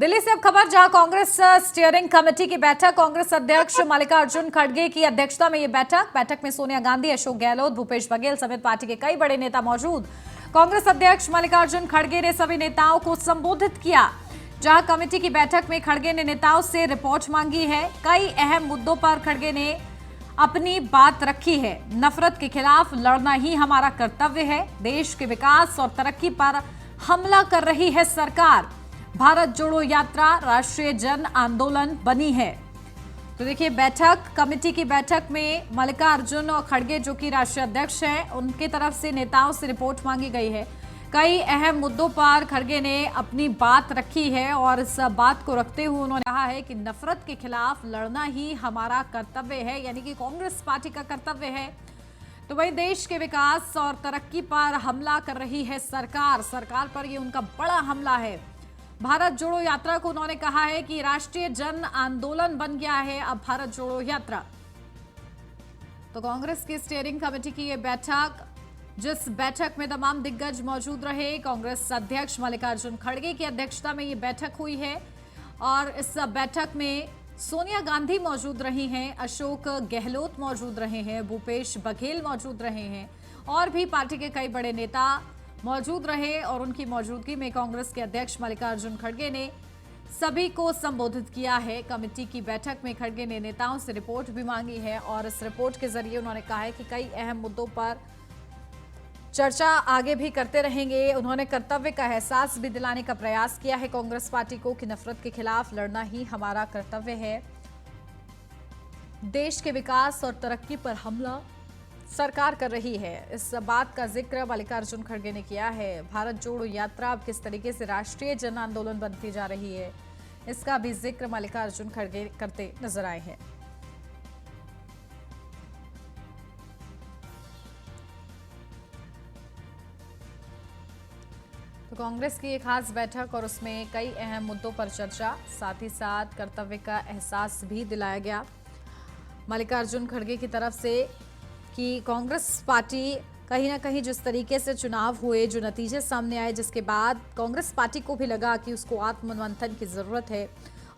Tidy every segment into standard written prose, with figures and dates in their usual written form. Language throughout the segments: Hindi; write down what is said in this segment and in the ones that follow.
दिल्ली से अब खबर, जहां कांग्रेस स्टीयरिंग कमेटी की बैठक, कांग्रेस अध्यक्ष मल्लिकार्जुन खड़गे की अध्यक्षता में ये बैठक में सोनिया गांधी, अशोक गहलोत, भूपेश बघेल समेत पार्टी के कई बड़े नेता मौजूद। कांग्रेस अध्यक्ष मल्लिकार्जुन खड़गे ने सभी नेताओं को संबोधित किया। जहां कमेटी की बैठक में खड़गे ने नेताओं से रिपोर्ट मांगी है। कई अहम मुद्दों पर खड़गे ने अपनी बात रखी है। नफरत के खिलाफ लड़ना ही हमारा कर्तव्य है। देश के विकास और तरक्की पर हमला कर रही है सरकार। भारत जोड़ो यात्रा राष्ट्रीय जन आंदोलन बनी है। तो देखिए, कमेटी की बैठक में मल्लिकार्जुन और खड़गे, जो कि राष्ट्रीय अध्यक्ष हैं, उनके तरफ से नेताओं से रिपोर्ट मांगी गई है। कई अहम मुद्दों पर खड़गे ने अपनी बात रखी है और इस बात को रखते हुए उन्होंने कहा है कि नफरत के खिलाफ लड़ना ही हमारा कर्तव्य है, यानी कि कांग्रेस पार्टी का कर्तव्य है। तो वही देश के विकास और तरक्की पर हमला कर रही है सरकार पर ये उनका बड़ा हमला है। भारत जोड़ो यात्रा को उन्होंने कहा है कि राष्ट्रीय जन आंदोलन बन गया है अब भारत जोड़ो यात्रा। तो कांग्रेस की स्टीयरिंग कमेटी की ये बैठक, जिस बैठक में तमाम दिग्गज मौजूद रहे, कांग्रेस अध्यक्ष मल्लिकार्जुन खड़गे की अध्यक्षता में ये बैठक हुई है। और इस बैठक में सोनिया गांधी मौजूद रही हैं, अशोक गहलोत मौजूद रहे हैं, भूपेश बघेल मौजूद रहे हैं और भी पार्टी के कई बड़े नेता मौजूद रहे। और उनकी मौजूदगी में कांग्रेस के अध्यक्ष मल्लिकार्जुन खड़गे ने सभी को संबोधित किया है। कमेटी की बैठक में खड़गे ने नेताओं से रिपोर्ट भी मांगी है और इस रिपोर्ट के जरिए उन्होंने कहा है कि कई अहम मुद्दों पर चर्चा आगे भी करते रहेंगे। उन्होंने कर्तव्य का एहसास भी दिलाने का प्रयास किया है कांग्रेस पार्टी को कि नफरत के खिलाफ लड़ना ही हमारा कर्तव्य है। देश के विकास और तरक्की पर हमला सरकार कर रही है, इस बात का जिक्र मल्लिकार्जुन खड़गे ने किया है। भारत जोड़ो यात्रा अब किस तरीके से राष्ट्रीय जन आंदोलन बनती जा रही है, इसका भी जिक्र मल्लिकार्जुन खड़गे करते नजर आए हैं। तो कांग्रेस की एक खास बैठक और उसमें कई अहम मुद्दों पर चर्चा, साथ ही साथ कर्तव्य का एहसास भी दिलाया गया मल्लिकार्जुन खड़गे की तरफ से कि कांग्रेस पार्टी कहीं ना कहीं जिस तरीके से चुनाव हुए, जो नतीजे सामने आए, जिसके बाद कांग्रेस पार्टी को भी लगा कि उसको आत्ममंथन की ज़रूरत है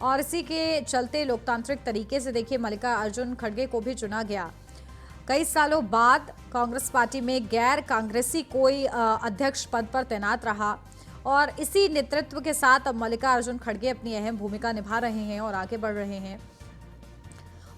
और इसी के चलते लोकतांत्रिक तरीके से देखिए मल्लिकार्जुन खड़गे को भी चुना गया। कई सालों बाद कांग्रेस पार्टी में गैर कांग्रेसी कोई अध्यक्ष पद पर तैनात रहा और इसी नेतृत्व के साथ अब मल्लिकार्जुन खड़गे अपनी अहम भूमिका निभा रहे हैं और आगे बढ़ रहे हैं।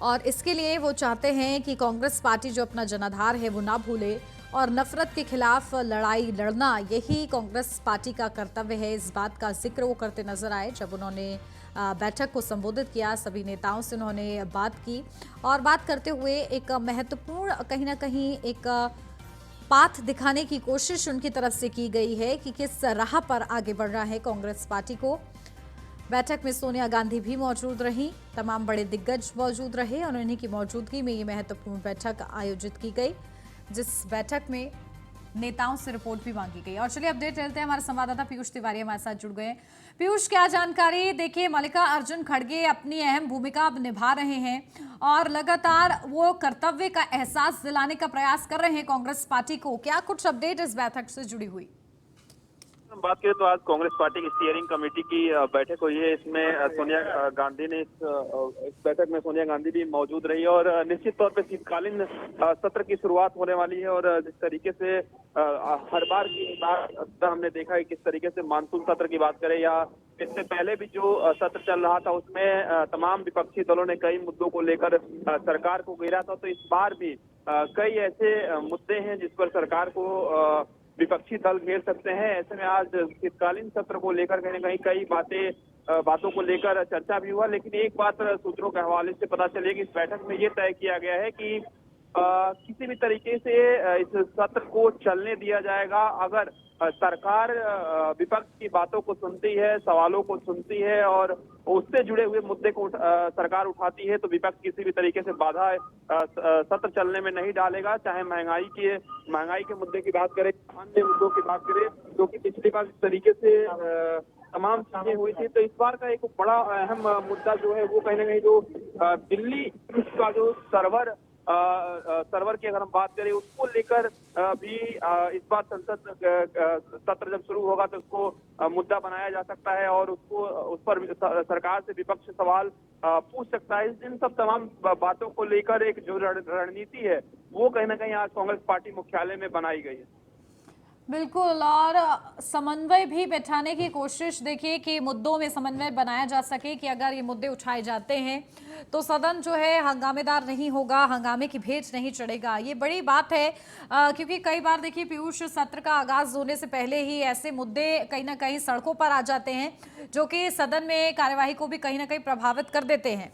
और इसके लिए वो चाहते हैं कि कांग्रेस पार्टी जो अपना जनाधार है वो ना भूले और नफरत के खिलाफ लड़ाई लड़ना यही कांग्रेस पार्टी का कर्तव्य है। इस बात का जिक्र वो करते नजर आए जब उन्होंने बैठक को संबोधित किया। सभी नेताओं से उन्होंने बात की और बात करते हुए एक महत्वपूर्ण कहीं ना कहीं एक पाथ दिखाने की कोशिश उनकी तरफ से की गई है कि किस राह पर आगे बढ़ना है कांग्रेस पार्टी को। बैठक में सोनिया गांधी भी मौजूद रहीं, तमाम बड़े दिग्गज मौजूद रहे और उन्हीं की मौजूदगी में ये महत्वपूर्ण बैठक आयोजित की गई, जिस बैठक में नेताओं से रिपोर्ट भी मांगी गई। और चलिए अपडेट लेते हैं, हमारे संवाददाता पीयूष तिवारी हमारे साथ जुड़ गए। पीयूष, क्या जानकारी? देखिए, मल्लिकार्जुन खड़गे अपनी अहम भूमिका अब निभा रहे हैं और लगातार वो कर्तव्य का एहसास दिलाने का प्रयास कर रहे हैं कांग्रेस पार्टी को। क्या कुछ अपडेट इस बैठक से जुड़ी हुई? बात करें तो आज कांग्रेस पार्टी की स्टीयरिंग कमेटी की बैठक हुई है। इसमें सोनिया गांधी ने इस बैठक में सोनिया गांधी भी मौजूद रही और निश्चित तौर पे शीतकालीन सत्र की शुरुआत होने वाली है। और जिस तरीके से हर बार की बात हमने देखा है, किस तरीके से मानसून सत्र की बात करें या इससे पहले भी जो सत्र चल रहा था उसमें तमाम विपक्षी दलों ने कई मुद्दों को लेकर सरकार को घेरा था। तो इस बार भी कई ऐसे मुद्दे हैं जिस पर सरकार को विपक्षी दल घेर सकते हैं। ऐसे में आज शीतकालीन सत्र को लेकर कहीं ना कहीं कई बातों को लेकर चर्चा भी हुआ। लेकिन एक बात सूत्रों के हवाले से पता चली कि इस बैठक में ये तय किया गया है कि किसी भी तरीके से इस सत्र को चलने दिया जाएगा अगर सरकार विपक्ष की बातों को सुनती है, सवालों को सुनती है और उससे जुड़े हुए मुद्दे को सरकार उठाती है, तो विपक्ष किसी भी तरीके से बाधा सत्र चलने में नहीं डालेगा। चाहे महंगाई के मुद्दे की बात करें, अन्य मुद्दों की बात करें, जो कि पिछली बार इस तरीके से तमाम चीजें हुई थी। तो इस बार का एक बड़ा अहम मुद्दा जो है वो कहीं ना कहीं जो दिल्ली का जो सर्वर सर्वर की अगर हम बात करें, उसको लेकर भी इस बार संसद सत्र जब शुरू होगा तो उसको मुद्दा बनाया जा सकता है और उसको उस पर सरकार से विपक्ष सवाल पूछ सकता है। इन सब तमाम बातों को लेकर एक जो रणनीति है वो कहीं ना कहीं आज कांग्रेस पार्टी मुख्यालय में बनाई गई है। बिल्कुल, और समन्वय भी बैठाने की कोशिश, देखिए कि मुद्दों में समन्वय बनाया जा सके कि अगर ये मुद्दे उठाए जाते हैं तो सदन जो है हंगामेदार नहीं होगा, हंगामे की भेंट नहीं चढ़ेगा। ये बड़ी बात है क्योंकि कई बार देखिए पीयूष, सत्र का आगाज होने से पहले ही ऐसे मुद्दे कहीं ना कहीं सड़कों पर आ जाते हैं जो कि सदन में कार्यवाही को भी कहीं ना कहीं प्रभावित कर देते हैं।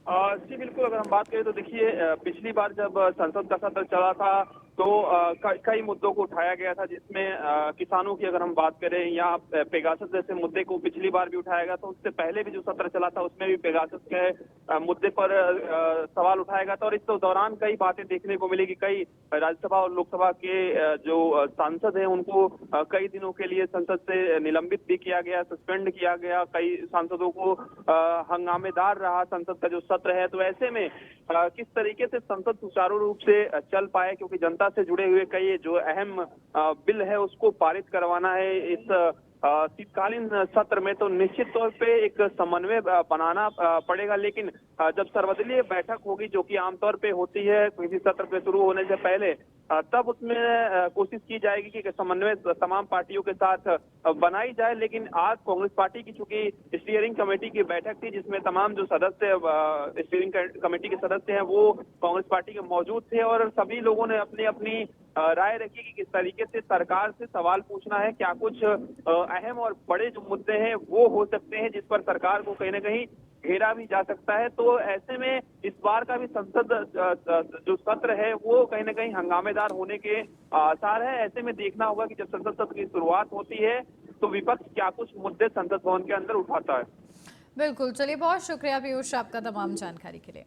जी बिल्कुल, अगर हम बात करें तो देखिए पिछली बार जब संसद का सत्र चला था तो कई मुद्दों को उठाया गया था, जिसमें किसानों की अगर हम बात करें या पेगासस जैसे मुद्दे को पिछली बार भी उठाया गया था। उससे पहले भी जो सत्र चला था उसमें भी पेगासस के मुद्दे पर सवाल उठाया गया था और इस दौरान कई बातें देखने को मिली कि कई राज्यसभा और लोकसभा के जो सांसद हैं उनको कई दिनों के लिए संसद से निलंबित भी किया गया, सस्पेंड किया गया। कई सांसदों को हंगामेदार रहा संसद का जो सत्र है। तो ऐसे में किस तरीके से संसद सुचारू रूप से चल पाए, क्योंकि जनता से जुड़े हुए कई जो अहम बिल है उसको पारित करवाना है इस शीतकालीन सत्र में, तो निश्चित तौर पे एक समन्वय बनाना पड़ेगा। लेकिन जब सर्वदलीय बैठक होगी जो कि आमतौर पे होती है किसी सत्र पे शुरू होने से पहले, तब उसमें कोशिश की जाएगी कि समन्वय तमाम पार्टियों के साथ बनाई जाए। लेकिन आज कांग्रेस पार्टी की चूंकि स्टीयरिंग कमेटी की बैठक थी जिसमें तमाम जो सदस्य स्टीयरिंग कमेटी के सदस्य हैं वो कांग्रेस पार्टी के मौजूद थे और सभी लोगों ने अपनी अपनी राय रखी कि किस तरीके से सरकार से सवाल पूछना है, क्या कुछ अहम और बड़े जो मुद्दे हैं वो हो सकते हैं जिस पर सरकार को कहीं ना कहीं घेरा भी जा सकता है। तो ऐसे में इस बार का भी संसद जो सत्र है वो कहीं ना कहीं हंगामेदार होने के आसार है। ऐसे में देखना होगा कि जब संसद सत्र की शुरुआत होती है तो विपक्ष क्या कुछ मुद्दे संसद भवन के अंदर उठाता है। बिल्कुल, चलिए बहुत शुक्रिया पीयूष आपका तमाम जानकारी के लिए।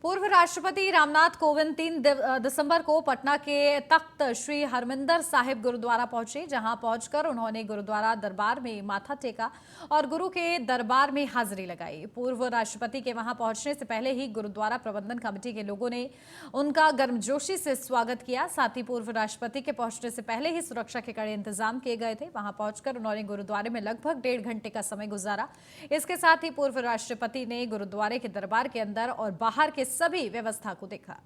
पूर्व राष्ट्रपति रामनाथ कोविंद 3 दिसंबर को पटना के तख्त श्री हरमिंदर साहिब गुरुद्वारा पहुंचे, जहां पहुंचकर उन्होंने गुरुद्वारा दरबार में माथा टेका और गुरु के दरबार में हाजिरी लगाई। पूर्व राष्ट्रपति के वहां पहुंचने से पहले ही गुरुद्वारा प्रबंधन कमेटी के लोगों ने उनका गर्मजोशी से स्वागत किया। साथ ही पूर्व राष्ट्रपति के पहुंचने से पहले ही सुरक्षा के कड़े इंतजाम किए गए थे। वहां पहुंचकर उन्होंने गुरुद्वारे में लगभग 1.5 घंटे का समय गुजारा। इसके साथ ही पूर्व राष्ट्रपति ने गुरुद्वारे के दरबार के अंदर और बाहर के सभी व्यवस्था को देखा।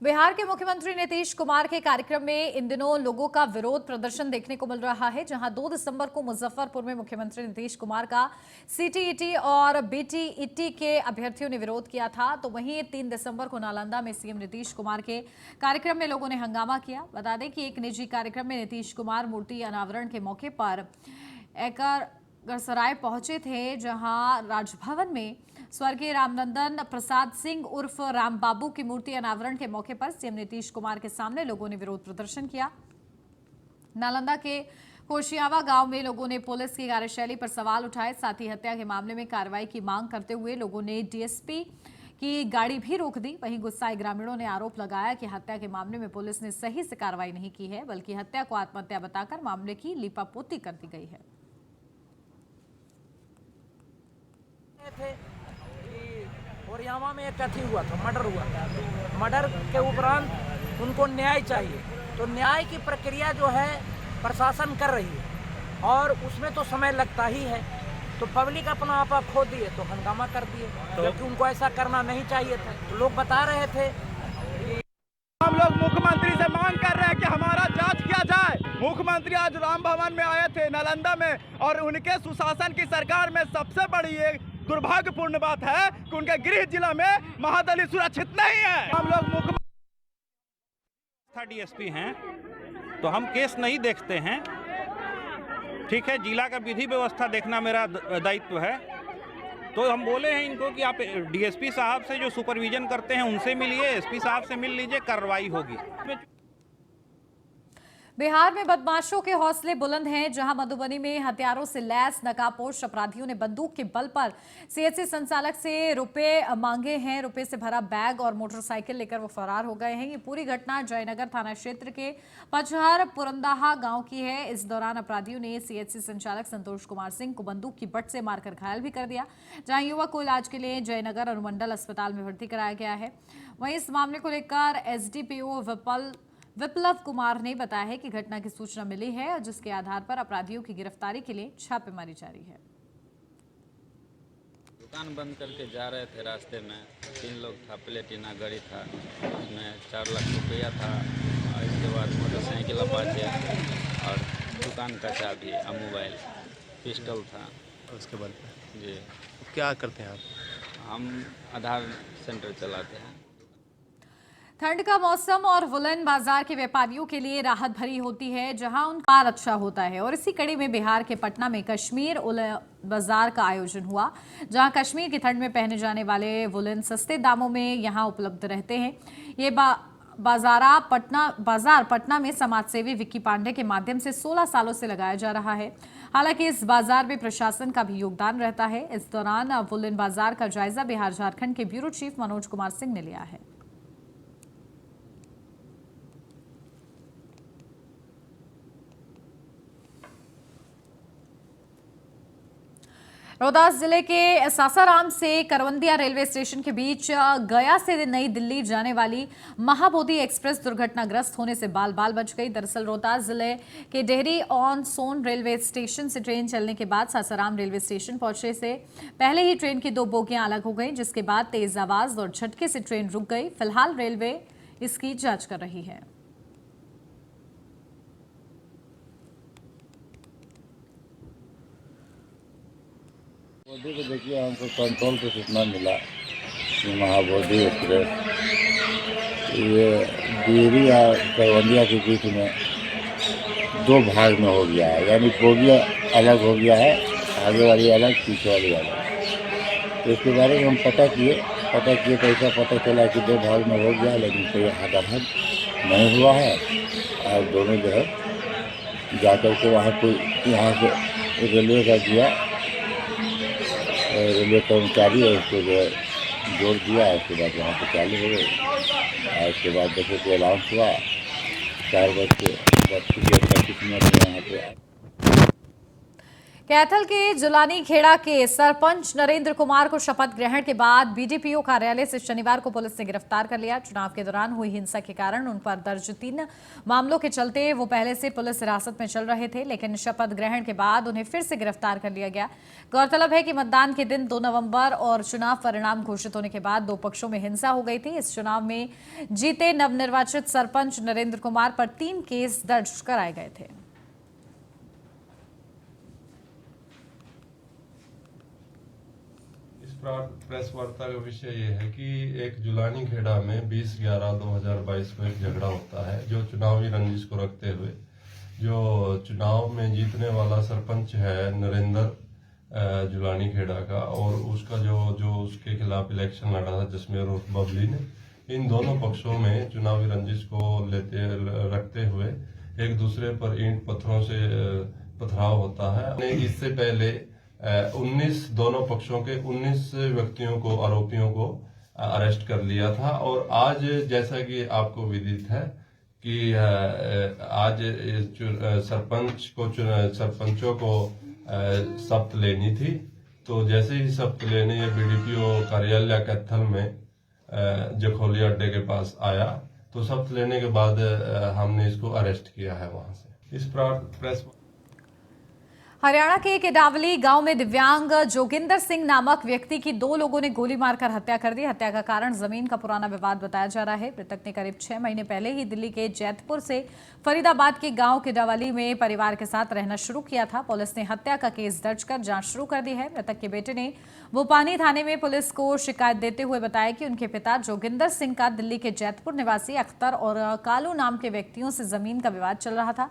बिहार के मुख्यमंत्री नीतीश कुमार के कार्यक्रम में इन दिनों लोगों का विरोध प्रदर्शन देखने को मिल रहा है, जहां 2 दिसंबर को मुजफ्फरपुर में मुख्यमंत्री नीतीश कुमार का सीटीईटी और बीटीईटी के अभ्यर्थियों ने विरोध किया था। तो वहीं 3 दिसंबर को नालंदा में सीएम नीतीश कुमार के कार्यक्रम में लोगों ने हंगामा किया। बता दें कि एक निजी कार्यक्रम में नीतीश कुमार मूर्ति अनावरण के मौके पर एकरगसराय पहुंचे थे, जहां राजभवन में स्वर्गीय रामनंदन प्रसाद सिंह उर्फ राम बाबू की मूर्ति अनावरण के मौके पर सीएम नीतीश कुमार के सामने लोगों ने विरोध प्रदर्शन किया। नालंदा के कोशियावा गांव में लोगों ने पुलिस की कार्यशैली पर सवाल उठाए। साथ ही हत्या के मामले में कार्रवाई की मांग करते हुए लोगों ने डीएसपी की गाड़ी भी रोक दी। वहीं गुस्साए ग्रामीणों ने आरोप लगाया कि हत्या के मामले में पुलिस ने सही से कार्रवाई नहीं की है, बल्कि हत्या को आत्महत्या बताकर मामले की लीपापोती कर दी गई है। ओरियावा में एक कथी हुआ था, मर्डर हुआ था। मर्डर के उपरांत उनको न्याय चाहिए, तो न्याय की प्रक्रिया जो है प्रशासन कर रही है और उसमें तो समय लगता ही है। तो पब्लिक अपना आपा खो दिए तो हंगामा कर दिए, जबकि उनको ऐसा करना नहीं चाहिए था। तो लोग बता रहे थे हम लोग मुख्यमंत्री से मांग कर रहे हैं कि हमारा जांच किया जाए। मुख्यमंत्री आज राम भवन में आए थे नालंदा में, और उनके सुशासन की सरकार में सबसे बड़ी एक दुर्भाग्यपूर्ण बात है कि उनके गृह जिला में महादलित सुरक्षित नहीं है। हम लोग मुख्यमंत्री डीएसपी हैं तो हम केस नहीं देखते हैं, ठीक है। जिला का विधि व्यवस्था देखना मेरा दायित्व है। तो हम बोले हैं इनको कि आप डीएसपी साहब से जो सुपरविजन करते हैं उनसे मिलिए, एसपी साहब से मिल लीजिए, कार्रवाई होगी। बिहार में बदमाशों के हौसले बुलंद हैं। जहां मधुबनी में हथियारों से लैस नकाबपोश अपराधियों ने बंदूक के बल पर सीएचसी संचालक से रुपए मांगे हैं। रुपए से भरा बैग और मोटरसाइकिल लेकर वो फरार हो गए हैं। ये पूरी घटना जयनगर थाना क्षेत्र के पचहर पुरंदाहा गांव की है। इस दौरान अपराधियों ने सीएचसी संचालक संतोष कुमार सिंह को बंदूक की बट से मारकर घायल भी कर दिया, जहां युवक को इलाज के लिए जयनगर अनुमंडल अस्पताल में भर्ती कराया गया है। वहीं इस मामले को लेकर एसडीपीओ विप्लव कुमार ने बताया है कि घटना की सूचना मिली है और जिसके आधार पर अपराधियों की गिरफ्तारी के लिए छापेमारी जारी है। दुकान बंद करके जा रहे थे, रास्ते में 3 लोग था, प्लेटिना गाड़ी था, उसमें 4 लाख रुपया था और इसके बाद मोटरसाइकिल अपाचे और दुकान का चाबी और मोबाइल, पिस्टल था। उसके बाद जी, क्या करते हैं आप? हम आधार सेंटर चलाते हैं। ठंड का मौसम और वुलन बाजार के व्यापारियों के लिए राहत भरी होती है, जहां उनका अच्छा होता है। और इसी कड़ी में बिहार के पटना में कश्मीर उलन बाजार का आयोजन हुआ, जहां कश्मीर की ठंड में पहने जाने वाले वुलन सस्ते दामों में यहां उपलब्ध रहते हैं। ये बाजार पटना में समाजसेवी विक्की पांडे के माध्यम से 16 सालों से लगाया जा रहा है। हालांकि इस बाजार में प्रशासन का भी योगदान रहता है। इस दौरान वुलन बाजार का जायजा बिहार झारखंड के ब्यूरो चीफ मनोज कुमार सिंह ने लिया है। रोहतास जिले के सासाराम से करवंदिया रेलवे स्टेशन के बीच गया से नई दिल्ली जाने वाली महाबोधि एक्सप्रेस दुर्घटनाग्रस्त होने से बाल बाल बच गई। दरअसल रोहतास जिले के Dehri on Sone railway station से ट्रेन चलने के बाद सासाराम रेलवे स्टेशन पहुंचने से पहले ही ट्रेन की 2 बोगियां अलग हो गई, जिसके बाद तेज आवाज और झटके से ट्रेन रुक गई। फिलहाल रेलवे इसकी जांच कर रही है। बोधी को देखिए, हमको कंट्रोल पे सूचना मिला कि महाबोधि एक्सप्रेस ये डेहरी और करवंदिया के बीच में 2 भाग में हो गया है, यानी बोगियाँ अलग हो गया है, आगे वाली अलग, पीछे वाली अलग। तो इसके बारे में हम पता किए तो ऐसा पता चला कि 2 भाग में हो गया, लेकिन कोई हदाहद नहीं हुआ है। और दोनों जो है जाकर के वहाँ कोई यहाँ से रेलवे का दिया, रेलवे कर्मचारी है, उसको जो है जोड़ दिया। उसके बाद वहाँ पे चालू हो गई और उसके बाद देखो कि अलाउंस हुआ 4:32 मिनट यहाँ पे। कैथल के जुलानी खेड़ा के सरपंच नरेंद्र कुमार को शपथ ग्रहण के बाद बीडीपीओ कार्यालय से शनिवार को पुलिस ने गिरफ्तार कर लिया। चुनाव के दौरान हुई हिंसा के कारण उन पर दर्ज 3 मामलों के चलते वो पहले से पुलिस हिरासत में चल रहे थे, लेकिन शपथ ग्रहण के बाद उन्हें फिर से गिरफ्तार कर लिया गया। गौरतलब है कि मतदान के दिन 2 नवंबर और चुनाव परिणाम घोषित होने के बाद 2 पक्षों में हिंसा हो गई थी। इस चुनाव में जीते नवनिर्वाचित सरपंच नरेंद्र कुमार पर 3 केस दर्ज कराए गए थे। प्रेस वार्ता का विषय ये है कि एक जुलानी खेड़ा में 20/11/2022 को एक झगड़ा होता है, जो चुनावी रंजिश को रखते हुए जो चुनाव में जीतने वाला सरपंच है नरेंद्र जुलानी खेड़ा का, और उसका जो उसके खिलाफ इलेक्शन लड़ा था जसमेर उर्फ बबली ने, इन दोनों पक्षों में चुनावी रंजिश को रखते हुए एक दूसरे पर ईंट पत्थरों से पथराव होता है। इससे पहले 19 दोनों पक्षों के 19 व्यक्तियों को, आरोपियों को अरेस्ट कर लिया था। और आज जैसा कि आपको विदित है कि आज सरपंचों को शपथ लेनी थी, तो जैसे ही शपथ लेने ये बीडीपीओ कार्यालय कैथल में जखोली अड्डे के पास आया, तो शपथ लेने के बाद हमने इसको अरेस्ट किया है वहां से। इस प्रेस हरियाणा के केडावली गांव में दिव्यांग जोगिंदर सिंह नामक व्यक्ति की 2 लोगों ने गोली मारकर हत्या कर दी। हत्या का कारण जमीन का पुराना विवाद बताया जा रहा है। मृतक ने करीब 6 महीने पहले ही दिल्ली के जैतपुर से फरीदाबाद के गांव केडावली में परिवार के साथ रहना शुरू किया था। पुलिस ने हत्या का केस दर्ज कर जांच शुरू कर दी है। मृतक के बेटे ने वोपानी थाने में पुलिस को शिकायत देते हुए बताया कि उनके पिता जोगिंदर सिंह का दिल्ली के जैतपुर निवासी अख्तर और कालू नाम के व्यक्तियों से जमीन का विवाद चल रहा था।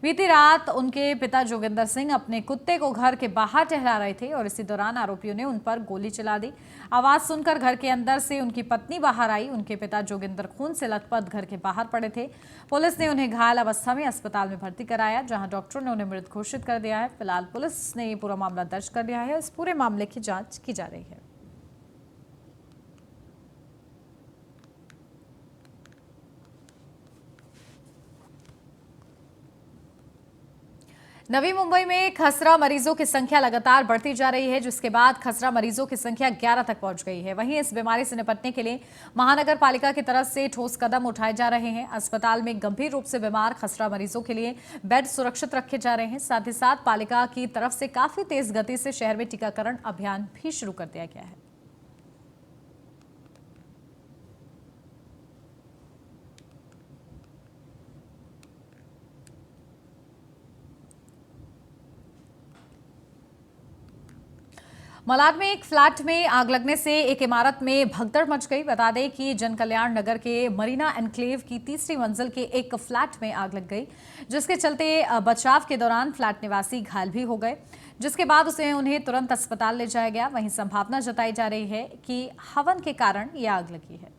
बीती रात उनके पिता जोगिंदर सिंह अपने कुत्ते को घर के बाहर टहला रहे थे और इसी दौरान आरोपियों ने उन पर गोली चला दी। आवाज सुनकर घर के अंदर से उनकी पत्नी बाहर आई। उनके पिता जोगिंदर खून से लथपथ घर के बाहर पड़े थे। पुलिस ने उन्हें घायल अवस्था में अस्पताल में भर्ती कराया, जहां डॉक्टरों ने उन्हें मृत घोषित कर दिया है। फिलहाल पुलिस ने पूरा मामला दर्ज कर लिया है। इस पूरे मामले की जांच की जा रही है। नवी मुंबई में खसरा मरीजों की संख्या लगातार बढ़ती जा रही है, जिसके बाद खसरा मरीजों की संख्या 11 तक पहुंच गई है। वहीं इस बीमारी से निपटने के लिए महानगर पालिका की तरफ से ठोस कदम उठाए जा रहे हैं। अस्पताल में गंभीर रूप से बीमार खसरा मरीजों के लिए बेड सुरक्षित रखे जा रहे हैं। साथ ही साथ पालिका की तरफ से काफी तेज गति से शहर में टीकाकरण अभियान भी शुरू कर दिया गया है। मलाड में एक फ्लैट में आग लगने से एक इमारत में भगदड़ मच गई। बता दें कि जनकल्याण नगर के मरीना एनक्लेव की तीसरी मंजिल के एक फ्लैट में आग लग गई, जिसके चलते बचाव के दौरान फ्लैट निवासी घायल भी हो गए, जिसके बाद उन्हें तुरंत अस्पताल ले जाया गया। वहीं संभावना जताई जा रही है कि हवन के कारण यह आग लगी है।